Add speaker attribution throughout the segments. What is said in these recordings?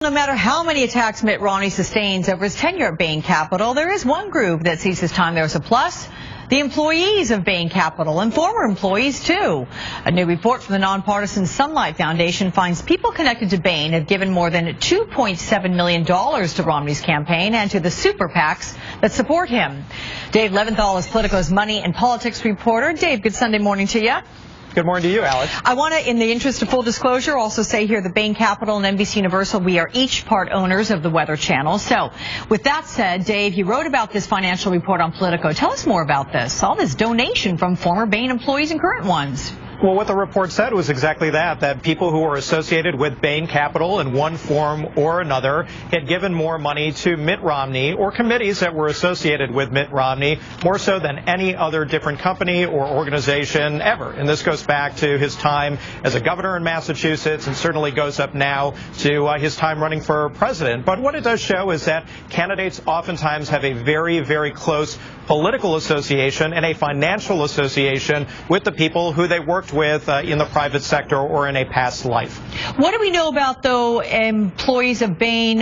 Speaker 1: no matter how many attacks Mitt Romney sustains over his tenure at Bain Capital, there is one group that sees his time there as a plus. The employees of Bain Capital and former employees, too. A new report from the nonpartisan Sunlight Foundation finds people connected to Bain have given more than $2.7 million to Romney's campaign and to the super PACs that support him. Dave Leventhal is Politico's money and politics reporter. Dave, good Sunday morning to you.
Speaker 2: Good morning to you, Alex.
Speaker 1: I want to, in the interest of full disclosure, also say here that Bain Capital and NBC Universal, we are each part owners of the Weather Channel. So, with that said, Dave, you wrote about this financial report on Politico. Tell us more about this, all this donation from former Bain employees and current ones.
Speaker 2: Well, what the report said was exactly that people who were associated with Bain Capital in one form or another had given more money to Mitt Romney or committees that were associated with Mitt Romney, more so than any other different company or organization ever. And this goes back to his time as a governor in Massachusetts and certainly goes up now to his time running for president. But what it does show is that candidates oftentimes have a very, very close political association and a financial association with the people who they worked with in the private sector or in a past life.
Speaker 1: What do we know about, though, employees of Bain,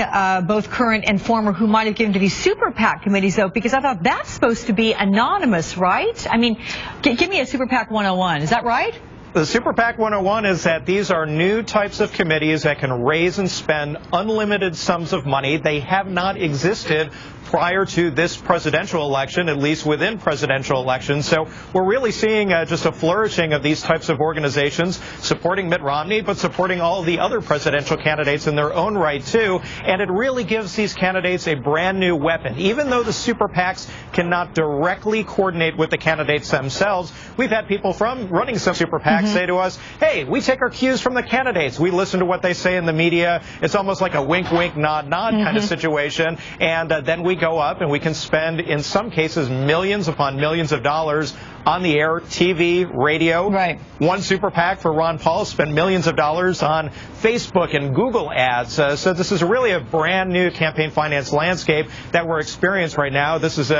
Speaker 1: both current and former, who might have given to these super PAC committees, though? Because I thought that's supposed to be anonymous, right? I mean, give me a super PAC 101. Is that right?
Speaker 2: The Super PAC 101 is that these are new types of committees that can raise and spend unlimited sums of money. They have not existed prior to this presidential election, at least within presidential elections. So we're really seeing just a flourishing of these types of organizations supporting Mitt Romney, but supporting all the other presidential candidates in their own right, too. And it really gives these candidates a brand new weapon. Even though the super PACs cannot directly coordinate with the candidates themselves, we've had people from running some super PACs say to us, hey, we take our cues from the candidates. We listen to what they say in the media. It's almost like a wink, wink, nod, nod kind of situation. And then we go up and we can spend, in some cases, millions upon millions of dollars on the air, TV, radio.
Speaker 1: Right.
Speaker 2: One super PAC for Ron Paul spent millions of dollars on Facebook and Google ads. So this is really a brand new campaign finance landscape that we're experiencing right now. This is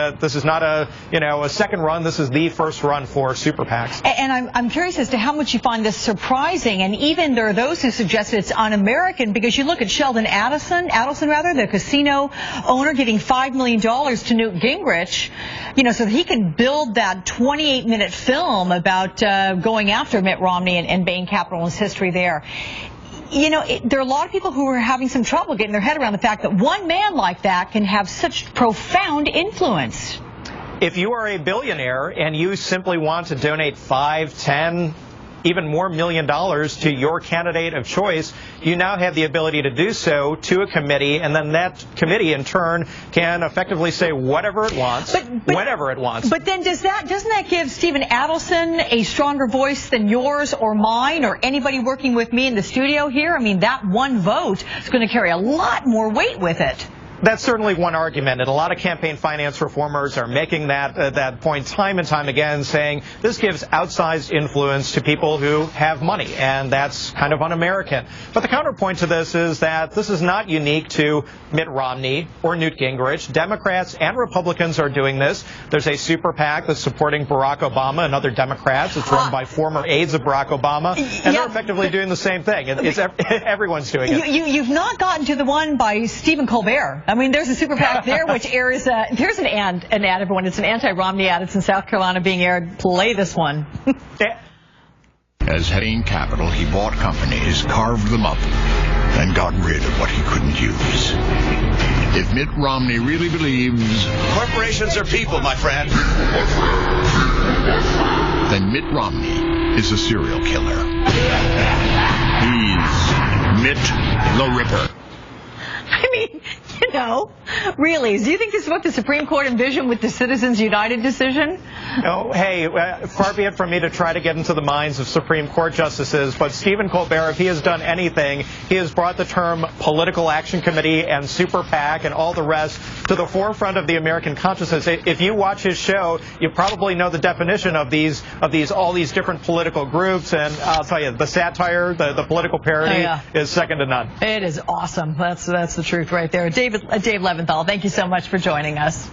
Speaker 2: not a second run. This is the first run for super PACs.
Speaker 1: And I'm curious as to how much you find this surprising. And even there are those who suggest it's un-American, because you look at Sheldon Adelson, the casino owner, giving $5 million to Newt Gingrich, so that he can build that 28-minute film about going after Mitt Romney and Bain Capital and his history there. There are a lot of people who are having some trouble getting their head around the fact that one man like that can have such profound influence.
Speaker 2: If you are a billionaire and you simply want to donate 5, 10, even more $1 million to your candidate of choice, you now have the ability to do so to a committee, and then that committee in turn can effectively say whatever it wants, whenever it wants.
Speaker 1: But then doesn't that give Stephen Adelson a stronger voice than yours or mine or anybody working with me in the studio here? I mean, that one vote is going to carry a lot more weight with it.
Speaker 2: That's certainly one argument, and a lot of campaign finance reformers are making that point time and time again, saying this gives outsized influence to people who have money, and that's kind of un-American. But the counterpoint to this is that this is not unique to Mitt Romney or Newt Gingrich. Democrats and Republicans are doing this. There's a super PAC that's supporting Barack Obama and other Democrats. It's run by former aides of Barack Obama, and they're effectively doing the same thing. Everyone's doing it.
Speaker 1: You've not gotten to the one by Stephen Colbert. I mean, there's a super PAC there, which airs, there's an ad, everyone. It's an anti-Romney ad. It's in South Carolina being aired. Play this one.
Speaker 3: As Bain Capital, he bought companies, carved them up, and got rid of what he couldn't use. If Mitt Romney really believes
Speaker 4: corporations are people, my friend,
Speaker 3: then Mitt Romney is a serial killer. He's Mitt the Ripper.
Speaker 1: I mean, really, do you think this is what the Supreme Court envisioned with the Citizens United decision?
Speaker 2: Oh, hey, far be it from me to try to get into the minds of Supreme Court justices, but Stephen Colbert, if he has done anything, he has brought the term Political Action Committee and Super PAC and all the rest to the forefront of the American consciousness. If you watch his show, you probably know the definition of all these different political groups, and I'll tell you, the satire, the political parody is second to none.
Speaker 1: It is awesome. That's the truth right there. Dave Leventhal, thank you so much for joining us.